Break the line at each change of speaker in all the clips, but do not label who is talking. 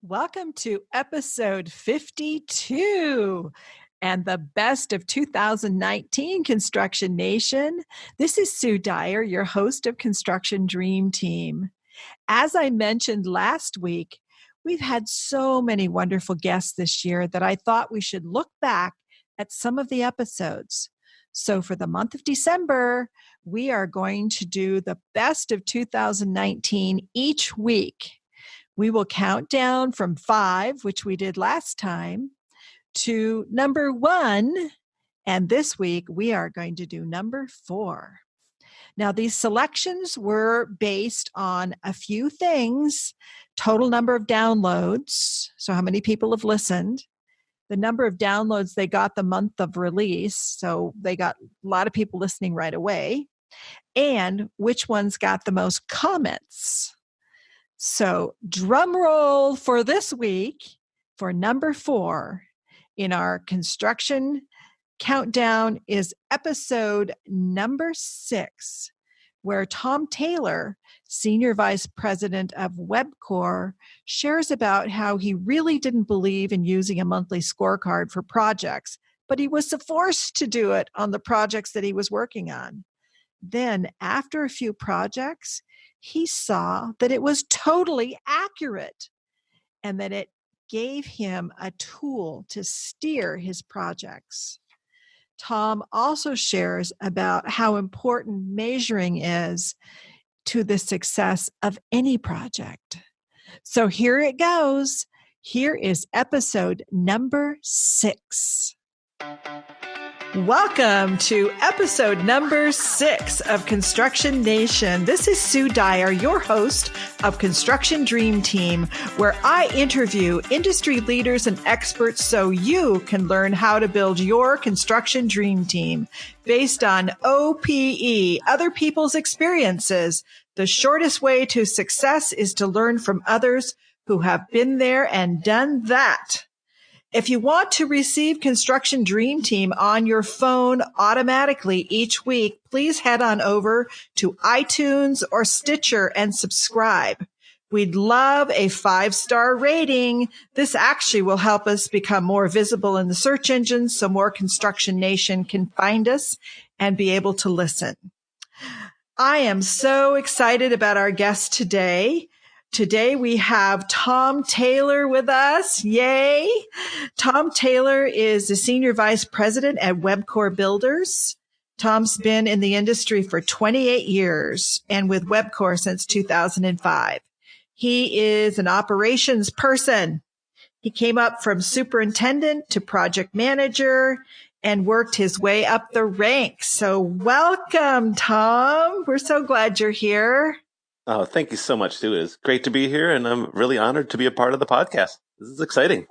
Welcome to episode 52 and the best of 2019 Construction Nation. This is Sue Dyer, your host of Construction Dream Team. As I mentioned last week, we've had so many wonderful guests this year that I thought we should look back at some of the episodes. So for the month of December, we are going to do the best of 2019 each week. We will count down from 5, which we did last time, to number 1. And this week, we are going to do number 4. Now, these selections were based on a few things: total number of downloads, so how many people have listened, the number of downloads they got the month of release, so they got a lot of people listening right away, and which ones got the most comments. So drum roll for this week for number 4 in our construction countdown is episode number 6, where Tom Taylor, Senior Vice President of WebCore, shares about how he really didn't believe in using a monthly scorecard for projects, but he was forced to do it on the projects that he was working on. Then, after a few projects, he saw that it was totally accurate and that it gave him a tool to steer his projects. Tom also shares about how important measuring is to the success of any project. So here it goes. Here is episode number 6. Welcome to episode number 6 of Construction Nation. This is Sue Dyer, your host of Construction Dream Team, where I interview industry leaders and experts so you can learn how to build your construction dream team based on OPE, other people's experiences. The shortest way to success is to learn from others who have been there and done that. If you want to receive Construction Dream Team on your phone automatically each week, please head on over to iTunes or Stitcher and subscribe. We'd love a 5-star rating. This actually will help us become more visible in the search engines so more Construction Nation can find us and be able to listen. I am so excited about our guest today. Today we have Tom Taylor with us. Yay! Tom Taylor is the Senior Vice President at WebCore Builders. Tom's been in the industry for 28 years and with WebCore since 2005. He is an operations person. He came up from superintendent to project manager and worked his way up the ranks. So welcome, Tom. We're so glad you're here.
Oh, thank you so much, Sue. It's great to be here, and I'm really honored to be a part of the podcast. This is exciting.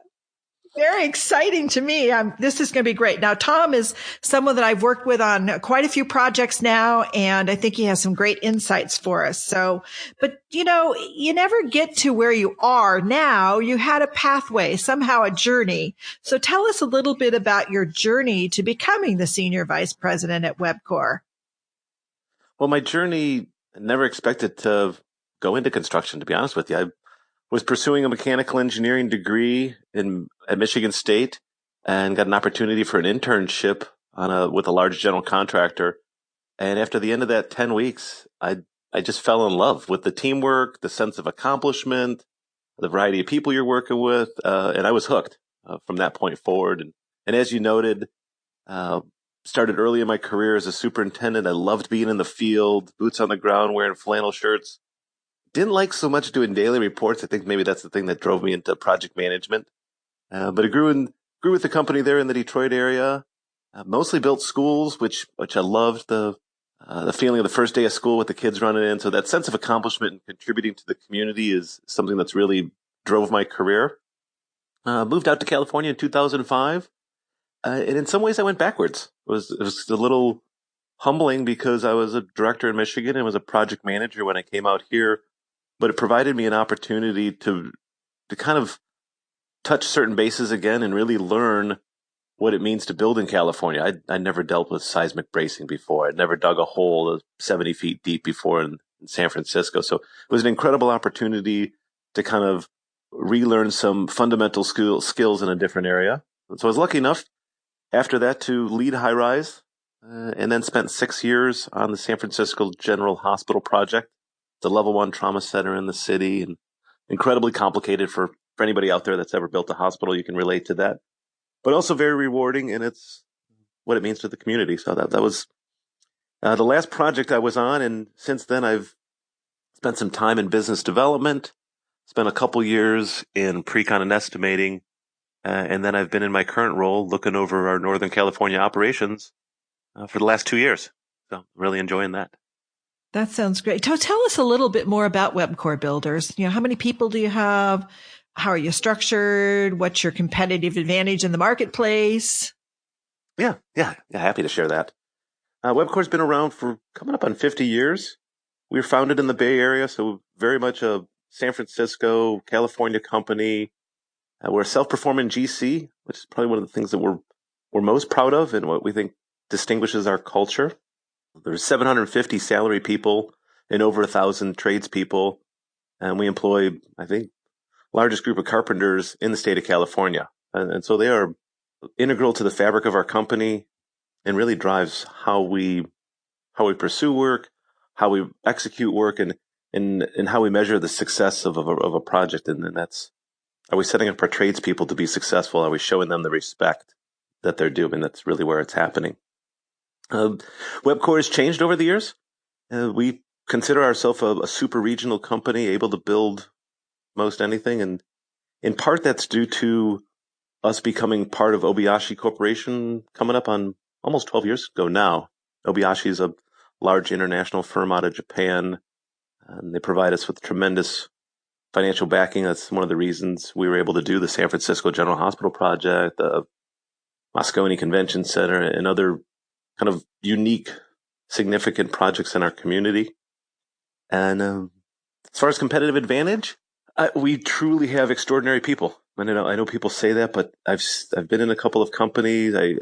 Very exciting to me. This is going to be great. Now, Tom is someone that I've worked with on quite a few projects now, and I think he has some great insights for us. But you never get to where you are now. You had a pathway, somehow a journey. So tell us a little bit about your journey to becoming the Senior Vice President at WebCore.
Well, my journey, I never expected to go into construction, to be honest with you. I was pursuing a mechanical engineering degree at Michigan State and got an opportunity for an internship with a large general contractor. And after the end of that 10 weeks, I just fell in love with the teamwork, the sense of accomplishment, the variety of people you're working with, and I was hooked from that point forward. And as you noted, started early in my career as a superintendent. I loved being in the field, boots on the ground, wearing flannel shirts. Didn't like so much doing daily reports. I think maybe that's the thing that drove me into project management. But I grew with the company there in the Detroit area. Mostly built schools, which I loved, the feeling of the first day of school with the kids running in. So that sense of accomplishment and contributing to the community is something that's really drove my career. Moved out to California in 2005. And in some ways I went backwards. It was a little humbling because I was a director in Michigan and was a project manager when I came out here, but it provided me an opportunity to kind of touch certain bases again and really learn what it means to build in California. I never dealt with seismic bracing before. I'd never dug a hole 70 feet deep before in San Francisco. So it was an incredible opportunity to kind of relearn some fundamental skills in a different area. So I was lucky enough after that to lead High Rise, and then spent 6 years on the San Francisco General Hospital project, the level 1 trauma center in the city, and incredibly complicated for anybody out there that's ever built a hospital. You can relate to that, but also very rewarding in its what it means to the community. So that was the last project I was on, and since then I've spent some time in business development, spent a couple years in pre-con and estimating, and then I've been in my current role looking over our Northern California operations for the last 2 years. So really enjoying that.
That sounds great. Tell us a little bit more about WebCore Builders. How many people do you have? How are you structured? What's your competitive advantage in the marketplace?
Yeah, happy to share that. WebCore's been around for coming up on 50 years. We were founded in the Bay Area, so very much a San Francisco, California company. We're a self-performing GC, which is probably one of the things that we're most proud of and what we think distinguishes our culture. There's 750 salary people and over 1,000 tradespeople, and we employ, I think, largest group of carpenters in the state of California. And so they are integral to the fabric of our company and really drives how we pursue work, how we execute work, and how we measure the success of a project. And that's, are we setting up our tradespeople to be successful? Are we showing them the respect that they're due? And that's really where it's happening. WebCore has changed over the years. We consider ourselves a super regional company, able to build most anything. And in part, that's due to us becoming part of Obayashi Corporation coming up on almost 12 years ago now. Obayashi is a large international firm out of Japan, and they provide us with tremendous financial backing. That's one of the reasons we were able to do the San Francisco General Hospital project, the Moscone Convention Center, and other kind of unique, significant projects in our community. And as far as competitive advantage, we truly have extraordinary people. I know people say that, but I've been in a couple of companies. I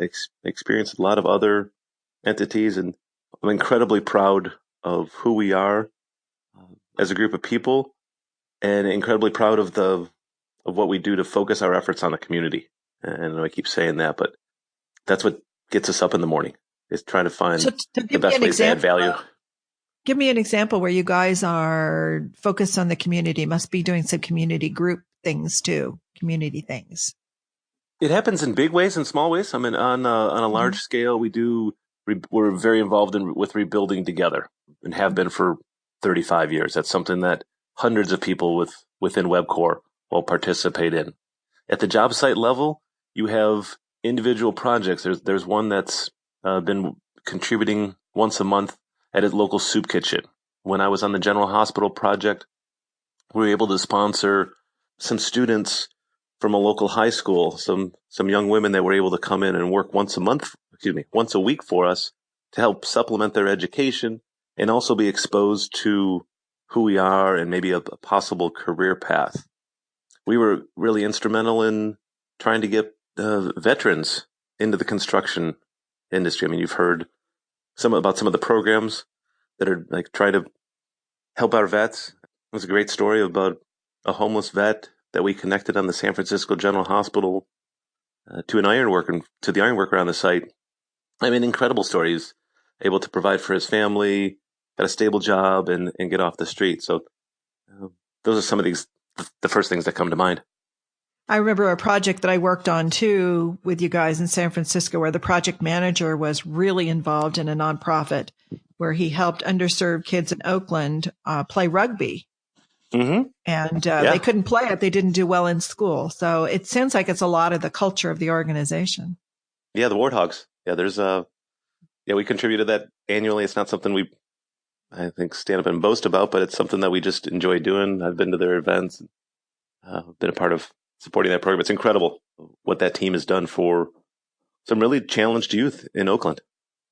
experienced a lot of other entities, and I'm incredibly proud of who we are as a group of people, and incredibly proud of what we do to focus our efforts on the community. And I keep saying that, but that's what gets us up in the morning, is trying to find the best ways to add value.
Give me an example where you guys are focused on the community. Must be doing some community group things too, community things.
It happens in big ways and small ways. I mean, on a large scale, we're very involved with rebuilding together and have been for 35 years. That's something that hundreds of people within WebCore will participate in. At the job site level, you have individual projects. There's one that's been contributing once a month at a local soup kitchen. When I was on the General Hospital project, we were able to sponsor some students from a local high school, some young women that were able to come in and work once a week for us to help supplement their education and also be exposed to who we are and maybe a possible career path. We were really instrumental in trying to get veterans into the construction industry. I mean, you've heard about some of the programs that are like trying to help our vets. It was a great story about a homeless vet that we connected on the San Francisco General Hospital to the ironworker on the site. I mean, incredible story. He's able to provide for his family, got a stable job, and get off the street. So those are some of the first things that come to mind.
I remember a project that I worked on too with you guys in San Francisco, where the project manager was really involved in a nonprofit where he helped underserved kids in Oakland play rugby.
Mm-hmm.
And they couldn't play it. They didn't do well in school. So it sounds like it's a lot of the culture of the organization.
Yeah, the Warthogs. Yeah, we contribute to that annually. It's not something I think, stand up and boast about, but it's something that we just enjoy doing. I've been to their events, been a part of supporting that program. It's incredible what that team has done for some really challenged youth in Oakland.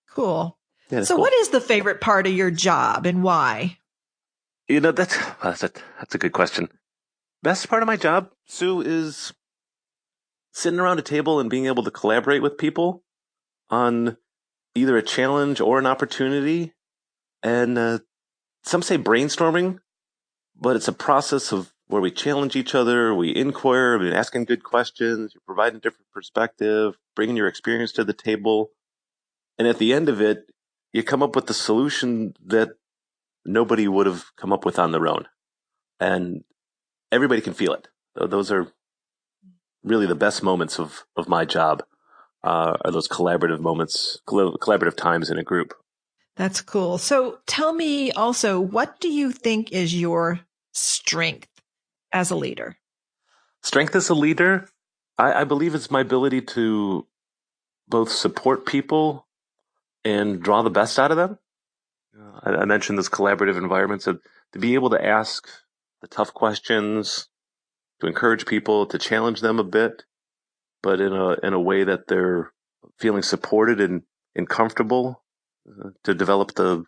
Cool.
Yeah,
so
cool.
What is the favorite part of your job and why?
That's a good question. Best part of my job, Sue, is sitting around a table and being able to collaborate with people on either a challenge or an opportunity. And some say brainstorming, but it's a process of where we challenge each other, we inquire, we're asking good questions, you're providing a different perspective, bringing your experience to the table. And at the end of it, you come up with the solution that nobody would have come up with on their own. And everybody can feel it. Those are really the best moments of my job, are those collaborative moments, collaborative times in a group.
That's cool. So tell me also, what do you think is your strength as a leader?
Strength as a leader, I believe it's my ability to both support people and draw the best out of them. I mentioned this collaborative environment, so to be able to ask the tough questions, to encourage people, to challenge them a bit, but in a way that they're feeling supported and comfortable, to develop the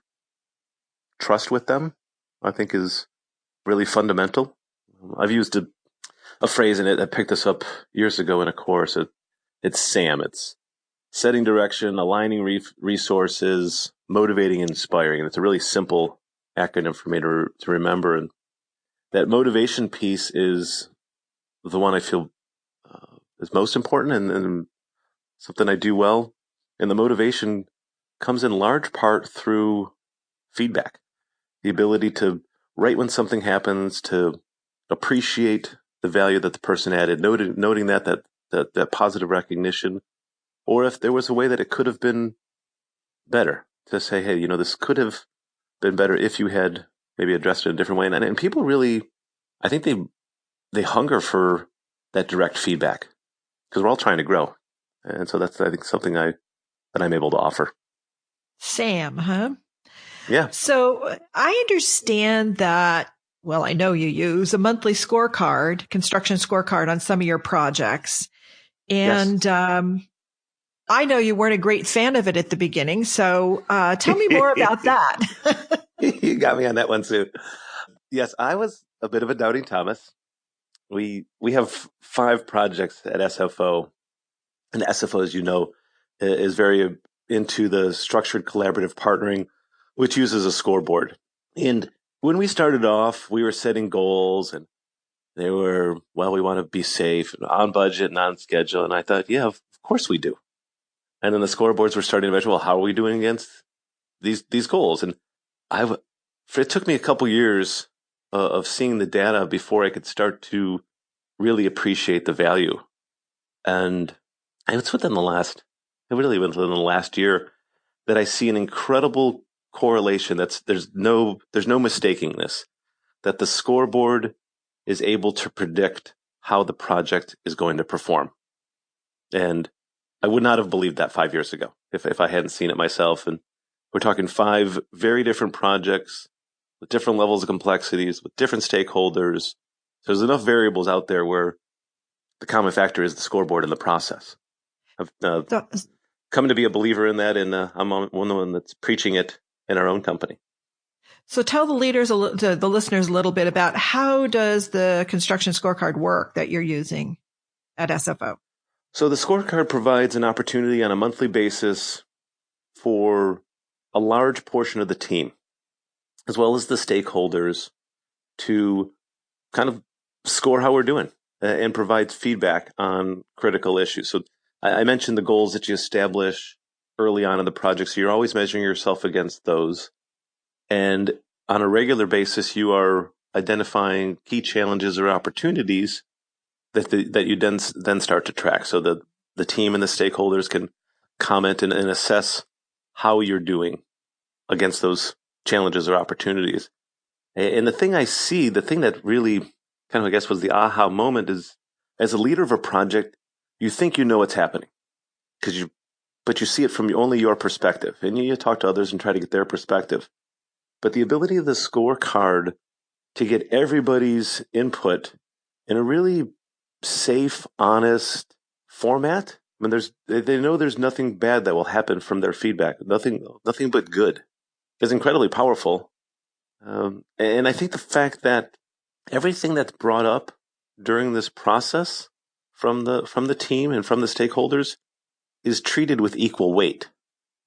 trust with them, I think is really fundamental. I've used a phrase in it. I picked this up years ago in a course. It's SAM. It's setting direction, aligning resources, motivating, and inspiring. And it's a really simple acronym for me to remember. And that motivation piece is the one I feel is most important and something I do well. And the motivation comes in large part through feedback, the ability to, right when something happens, to appreciate the value that the person added, noting that positive recognition, or if there was a way that it could have been better, to say, hey, this could have been better if you had maybe addressed it in a different way. And people really, I think they hunger for that direct feedback because we're all trying to grow. And so that's, I think, something that I'm able to offer.
Sam, huh?
Yeah.
So I understand that, well, I know you use a monthly scorecard, construction scorecard on some of your projects. And
Yes.
I know you weren't a great fan of it at the beginning. So tell me more about that.
You got me on that one too. Yes, I was a bit of a doubting Thomas. We have 5 projects at SFO, and SFO, as you know, is very into the structured collaborative partnering, which uses a scoreboard. And when we started off, we were setting goals, and they were, well, we want to be safe, on budget, and on schedule. And I thought, yeah, of course we do. And then the scoreboards were starting to measure, well, how are we doing against these goals? And it took me a couple years of seeing the data before I could start to really appreciate the value. And it's within the last year that I see an incredible correlation. There's no mistaking this, that the scoreboard is able to predict how the project is going to perform. And I would not have believed that 5 years ago if I hadn't seen it myself. And we're talking 5 very different projects with different levels of complexities, with different stakeholders. So there's enough variables out there where the common factor is the scoreboard in the process. I've come to be a believer in that, and I'm one that's preaching it in our own company.
So tell the listeners a little bit about how does the construction scorecard work that you're using at SFO?
So the scorecard provides an opportunity on a monthly basis for a large portion of the team, as well as the stakeholders, to kind of score how we're doing and provide feedback on critical issues. So I mentioned the goals that you establish early on in the project. So you're always measuring yourself against those. And on a regular basis, you are identifying key challenges or opportunities that you then start to track. So the team and the stakeholders can comment and assess how you're doing against those challenges or opportunities. And the thing that really kind of, I guess, was the aha moment is, as a leader of a project, you think you know what's happening but you see it from only your perspective, and you talk to others and try to get their perspective. But the ability of the scorecard to get everybody's input in a really safe, honest format. I mean, they know there's nothing bad that will happen from their feedback. Nothing but good is incredibly powerful. And I think the fact that everything that's brought up during this process from the team and from the stakeholders is treated with equal weight.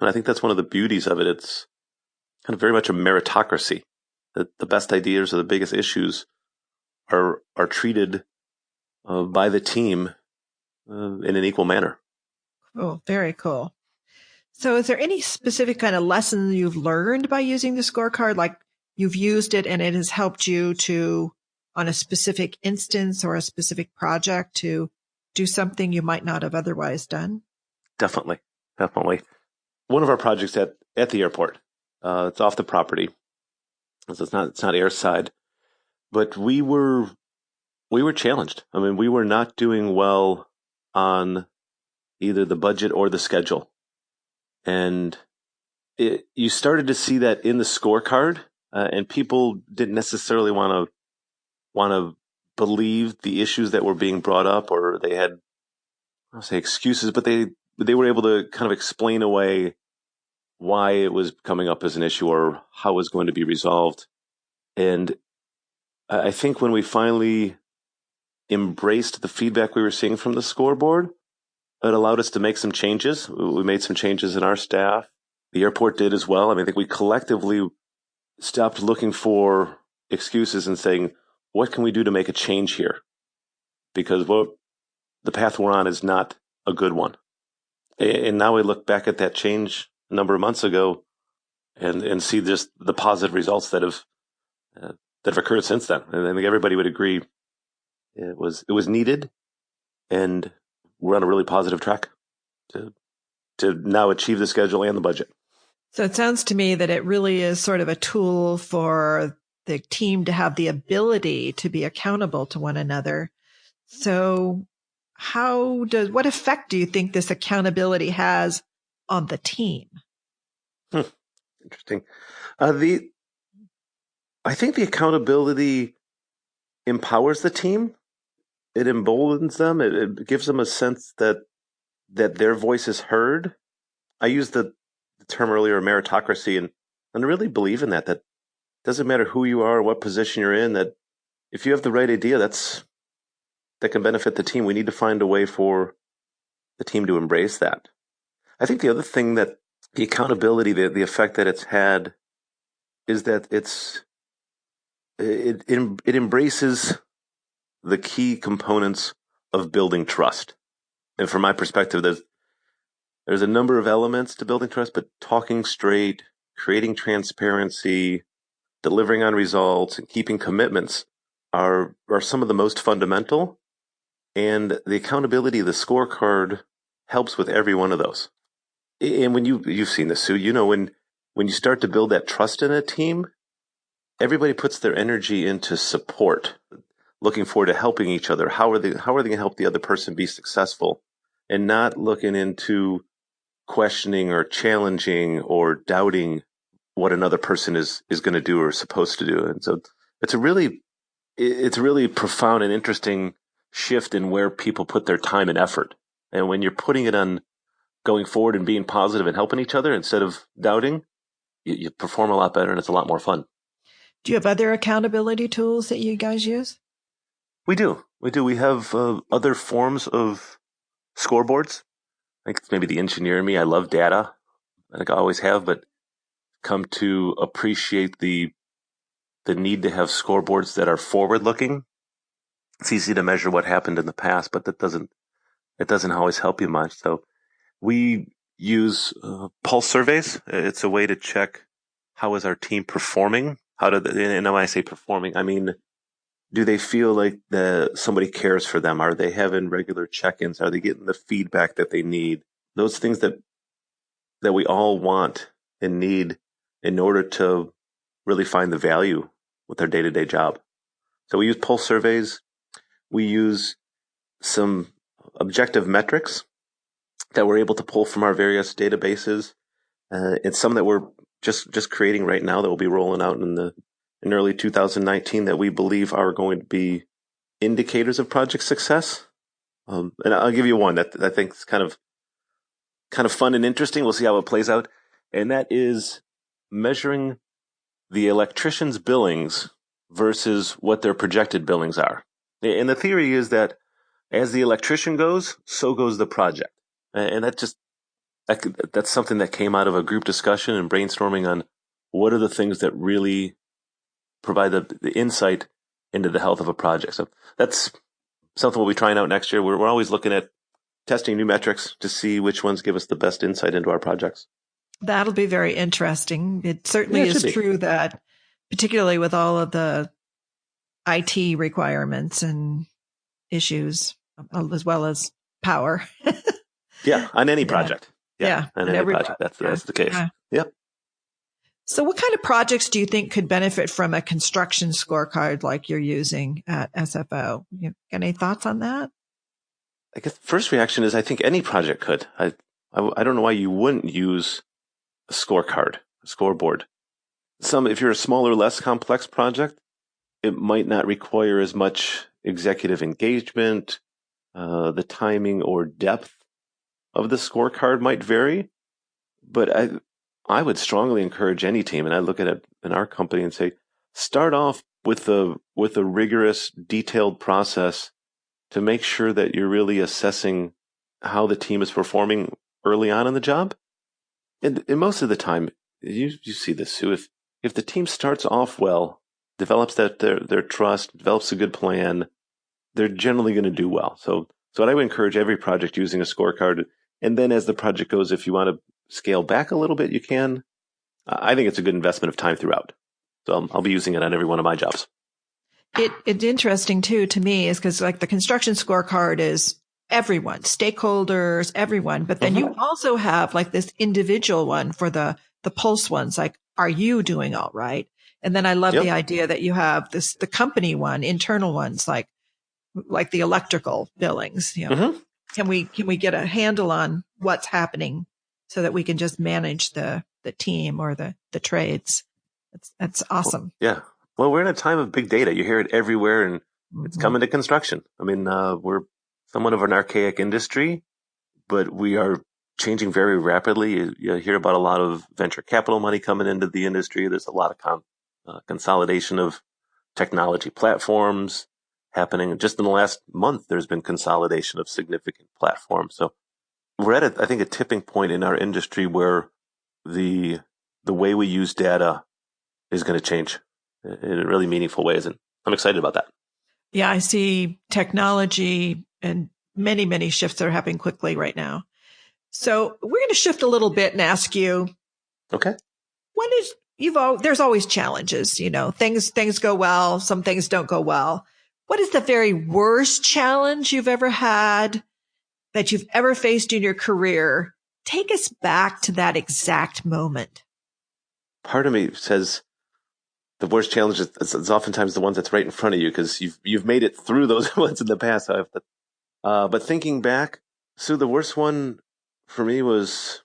And I think that's one of the beauties of it. It's kind of very much a meritocracy, that the best ideas or the biggest issues are treated by the team in an equal manner.
Oh, very cool. So is there any specific kind of lesson you've learned by using the scorecard? Like you've used it and it has helped you to, on a specific instance or a specific project, to do something you might not have otherwise done?
Definitely. One of our projects at the airport, it's off the property, so it's not airside, but we were challenged. I mean, we were not doing well on either the budget or the schedule, and you started to see that in the scorecard, and people didn't necessarily want to believe the issues that were being brought up, or they had, I'll say, excuses, but they were able to kind of explain away why it was coming up as an issue or how it was going to be resolved. And I think when we finally embraced the feedback we were seeing from the scoreboard, it allowed us to make some changes. We made some changes in our staff. The airport did as well. I mean, I think we collectively stopped looking for excuses and saying, what can we do to make a change here? Because the path we're on is not a good one. And now we look back at that change a number of months ago and see just the positive results that have occurred since then. And I think everybody would agree it was needed, and we're on a really positive track to now achieve the schedule and the budget.
So it sounds to me that it really is sort of a tool for the team to have the ability to be accountable to one another. So what effect do you think this accountability has on the team?
Interesting. I think the accountability empowers the team. It emboldens them. It gives them a sense that their voice is heard. I used the term earlier, meritocracy, and I really believe in that. That doesn't matter who you are or what position you're in. That if you have the right idea, that can benefit the team. We need to find a way for the team to embrace that. I think the other thing that the accountability, the effect that it's had, is that it embraces the key components of building trust. And from my perspective, there's a number of elements to building trust, but talking straight, creating transparency, delivering on results, and keeping commitments are some of the most fundamental. And the accountability of the scorecard helps with every one of those. And when you've seen this, Sue, when you start to build that trust in a team, everybody puts their energy into support, looking forward to helping each other. How are they going to help the other person be successful, and not looking into questioning or challenging or doubting what another person is going to do or supposed to do. And so it's a really profound and interesting shift in where people put their time and effort. And when you're putting it on going forward and being positive and helping each other instead of doubting, you perform a lot better and it's a lot more fun.
Do you have other accountability tools that you guys use?
We do. We have other forms of scoreboards. I think it's maybe the engineer in me. I love data. I think I always have, but come to appreciate the need to have scoreboards that are forward looking. It's easy to measure what happened in the past, but it doesn't always help you much. So we use pulse surveys. It's a way to check how is our team performing. And when I say performing, I mean, do they feel like somebody cares for them? Are they having regular check-ins? Are they getting the feedback that they need? Those things that we all want and need in order to really find the value with their day-to-day job. So we use pulse surveys. We use some objective metrics that we're able to pull from our various databases, and some that we're just creating right now that we'll be rolling out in early 2019 that we believe are going to be indicators of project success. And I'll give you one that I think is kind of fun and interesting. We'll see how it plays out. And that is measuring the electrician's billings versus what their projected billings are. And the theory is that as the electrician goes, so goes the project. And that's something that came out of a group discussion and brainstorming on what are the things that really provide the insight into the health of a project. So that's something we'll be trying out next year. We're always looking at testing new metrics to see which ones give us the best insight into our projects.
That'll be very interesting. It certainly
Yeah, it should
is
be.
true that, particularly with all of the IT requirements and issues, as well as power.
Yeah, on any
Yeah.
project.
Yeah.
On
And
any
every
project. That's
yeah.
the case.
Yeah.
Yep.
So what kind of projects do you think could benefit from a construction scorecard like you're using at SFO? You got any thoughts on that?
I guess the first reaction is I think any project could. I don't know why you wouldn't use a scorecard, a scoreboard. If you're a smaller, less complex project, it might not require as much executive engagement. The timing or depth of the scorecard might vary, but I would strongly encourage any team, and I look at it in our company and say, start off with a rigorous, detailed process to make sure that you're really assessing how the team is performing early on in the job. And most of the time, you see this, Sue. If the team starts off well, develops their trust, develops a good plan, they're generally going to do well. So I would encourage every project using a scorecard. And then as the project goes, if you want to scale back a little bit, you can. I think it's a good investment of time throughout. So I'll be using it on every one of my jobs.
It's interesting too to me is because like the construction scorecard is everyone, stakeholders, everyone, but then you also have like this individual one for the pulse ones, like, are you doing all right? And then I love the idea that you have the company one, internal ones, like the electrical billings, can we get a handle on what's happening so that we can just manage the team or the trades? That's awesome.
Yeah. Well, we're in a time of big data. You hear it everywhere, and it's coming to construction. I mean, we're somewhat of an archaic industry, but we are changing very rapidly. You hear about a lot of venture capital money coming into the industry. There's a lot of consolidation of technology platforms happening. Just in the last month, there's been consolidation of significant platforms. So we're at, I think, a tipping point in our industry where the way we use data is going to change in really meaningful ways. And I'm excited about that.
Yeah, I see technology and many, many shifts that are happening quickly right now. So we're going to shift a little bit and ask you,
okay,
there's always challenges, things go well, some things don't go well. What is the very worst challenge you've ever had that you've ever faced in your career? Take us back to that exact moment.
Part of me says the worst challenge is oftentimes the ones that's right in front of you because you've made it through those ones in the past. But thinking back, Sue, the worst one for me was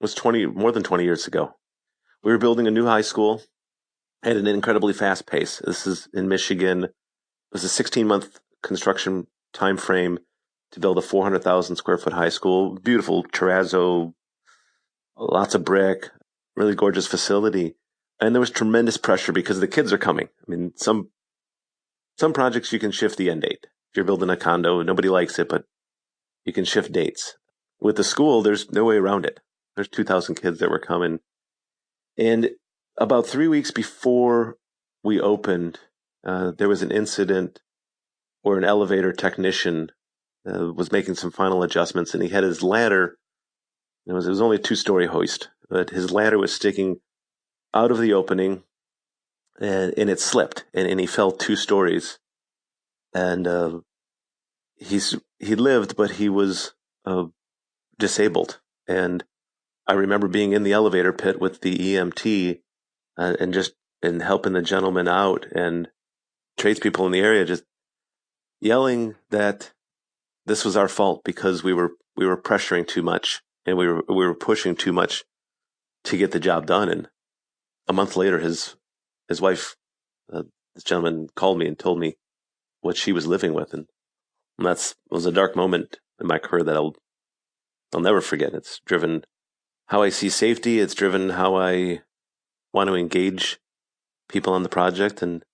more than 20 years ago. We were building a new high school at an incredibly fast pace. This is in Michigan. It was a 16-month construction time frame to build a 400,000 square foot high school. Beautiful terrazzo, lots of brick, really gorgeous facility. And there was tremendous pressure because the kids are coming. I mean, some projects you can shift the end date. If you're building a condo, nobody likes it, but you can shift dates. With the school, there's no way around it. There's 2,000 kids that were coming. And about 3 weeks before we opened, there was an incident where an elevator technician was making some final adjustments, and he had his ladder. It was only a 2-story hoist, but his ladder was sticking out of the opening, and it slipped, and he fell 2 stories. And he lived, but he was disabled. And I remember being in the elevator pit with the EMT and helping the gentleman out, and tradespeople in the area just yelling that this was our fault because we were pressuring too much and we were pushing too much to get the job done. And a month later, his this gentleman called me and told me what she was living with, and that was a dark moment in my career that I'll never forget. It's driven how I see safety. It's driven how I want to engage people on the project, and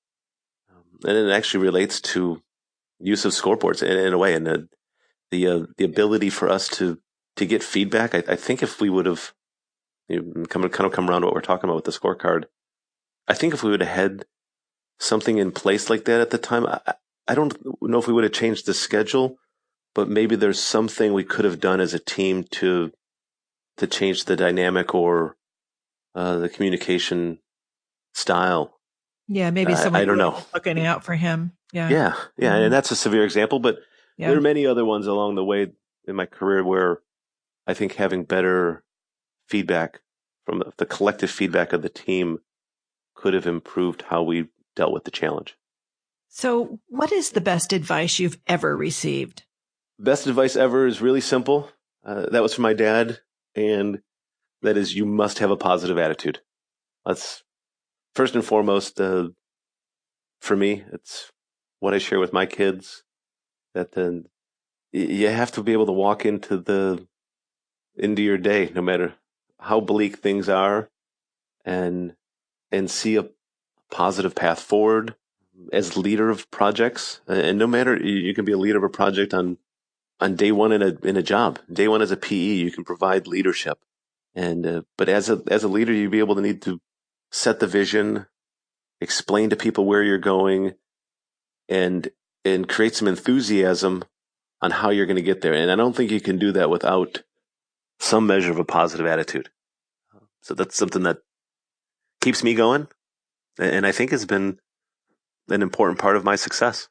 it actually relates to use of scoreboards in a way, and the ability for us to get feedback. I think if we would have come around to what we're talking about with the scorecard, I think if we would have had something in place like that at the time. I don't know if we would have changed the schedule, but maybe there's something we could have done as a team to change the dynamic or the communication style.
Yeah, maybe
I
someone
don't
who
know.
was looking out for him. Yeah.
Yeah,
Hmm.
and that's a severe example, but there
Yeah.
are many other ones along the way in my career where I think having better feedback from the collective feedback of the team could have improved how we dealt with the challenge.
So, what is the best advice you've ever received?
Best advice ever is really simple. That was from my dad, and that is you must have a positive attitude. That's first and foremost for me. It's what I share with my kids. That you have to be able to walk into your day, no matter how bleak things are, and see a positive path forward as leader of projects. And no matter you can be a leader of a project on day one in a job. Day one as a PE, you can provide leadership. And but as a leader, you'd be able to need to set the vision, explain to people where you're going, and create some enthusiasm on how you're going to get there. And I don't think you can do that without some measure of a positive attitude. So that's something that keeps me going, and I think has been an important part of my success.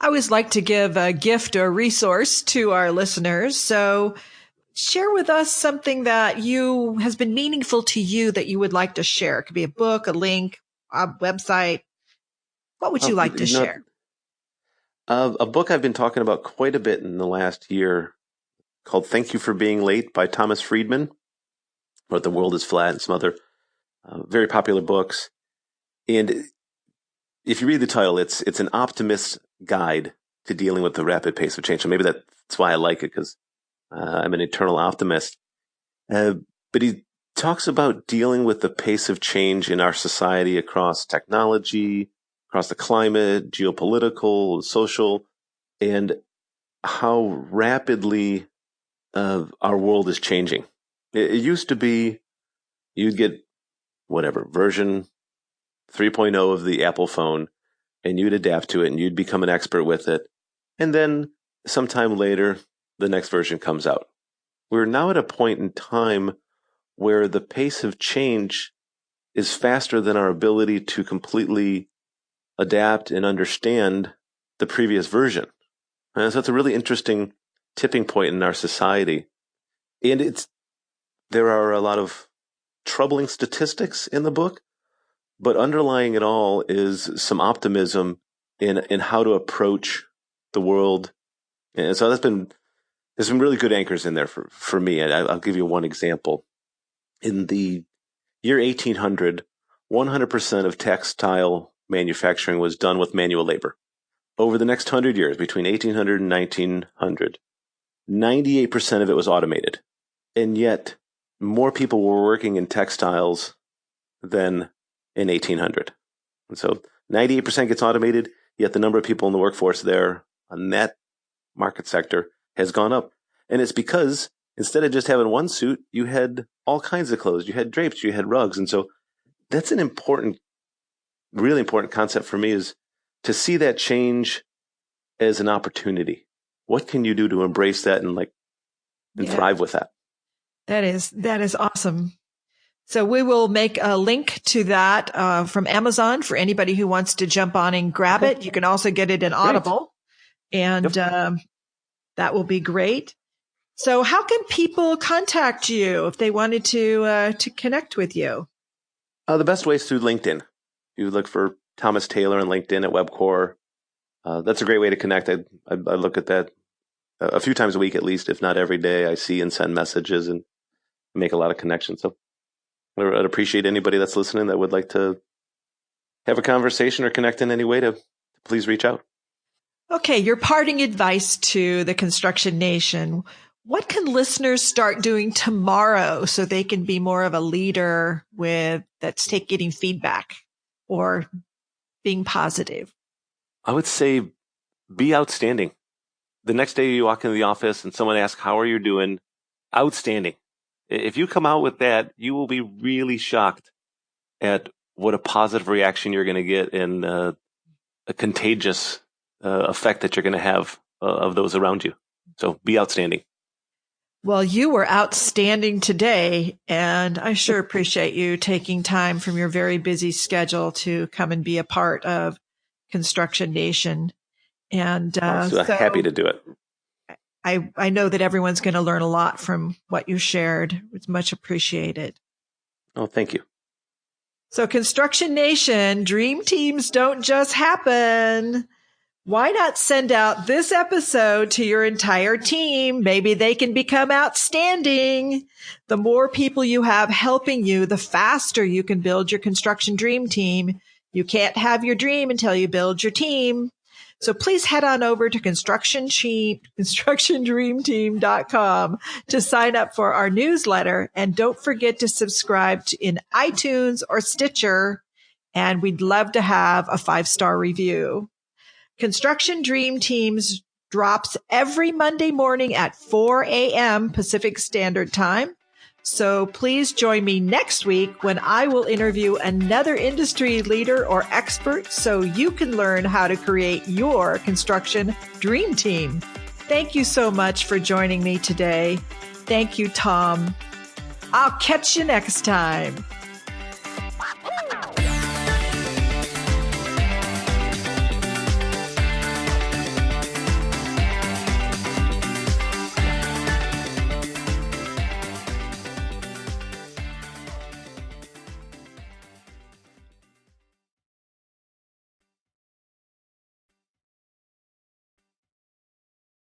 I always like to give a gift or resource to our listeners. So, share with us something that you has been meaningful to you that you would like to share. It could be a book, a link, a website. What would you like to
You know,
share?
a book I've been talking about quite a bit in the last year called "Thank You for Being Late" by Thomas Friedman, or "The World Is Flat" and some other very popular books. And if you read the title, it's an optimist's guide to dealing with the rapid pace of change. So maybe that's why I like it, because I'm an eternal optimist. Uh, but he talks about dealing with the pace of change in our society across technology, across the climate, geopolitical, social, and how rapidly our world is changing. It used to be you'd get whatever version 3.0 of the Apple phone, and you'd adapt to it and you'd become an expert with it. And then sometime later, the next version comes out. We're now at a point in time where the pace of change is faster than our ability to completely adapt and understand the previous version. And so it's a really interesting tipping point in our society. And there are a lot of troubling statistics in the book, but underlying it all is some optimism in how to approach the world. And so there's some really good anchors in there for me. And I'll give you one example. In the year 1800, 100% of textile manufacturing was done with manual labor. Over the next 100 years, between 1800 and 1900, 98% of it was automated. And yet, more people were working in textiles than in 1800. And so 98% gets automated, yet the number of people in the workforce there on that market sector has gone up. And it's because instead of just having one suit, you had all kinds of clothes. You had drapes, you had rugs. And so that's an important, really important concept for me, is to see that change as an opportunity. What can you do to embrace that and
Yeah,
thrive with that?
that is awesome. So we will make a link to that from Amazon for anybody who wants to jump on and grab
Okay,
it. You can also get it in
great.
Audible, and
Yep.
that will be great. So, how can people contact you if they wanted to connect with you?
The best way is through LinkedIn. You look for Thomas Taylor on LinkedIn at WebCore. That's a great way to connect. I look at that a few times a week at least, if not every day. I see and send messages and make a lot of connections. So I'd appreciate anybody that's listening that would like to have a conversation or connect in any way to please reach out.
Okay, your parting advice to the construction nation. What can listeners start doing tomorrow so they can be more of a leader with that's getting feedback or being positive?
I would say be outstanding. The next day you walk into the office and someone asks, "How are you doing?" Outstanding. If you come out with that, you will be really shocked at what a positive reaction you're going to get and a contagious effect that you're going to have of those around you. So be outstanding.
Well, you were outstanding today, and I sure appreciate you taking time from your very busy schedule to come and be a part of Construction Nation. And
so happy to do it.
I know that everyone's going to learn a lot from what you shared. It's much appreciated.
Oh, thank you.
So Construction Nation, dream teams don't just happen. Why not send out this episode to your entire team? Maybe they can become outstanding. The more people you have helping you, the faster you can build your construction dream team. You can't have your dream until you build your team. So please head on over to constructiondreamteam.com to sign up for our newsletter. And don't forget to subscribe in iTunes or Stitcher. And we'd love to have a 5-star review. Construction Dream Teams drops every Monday morning at 4 a.m. Pacific Standard Time. So please join me next week when I will interview another industry leader or expert so you can learn how to create your construction dream team. Thank you so much for joining me today. Thank you, Tom. I'll catch you next time.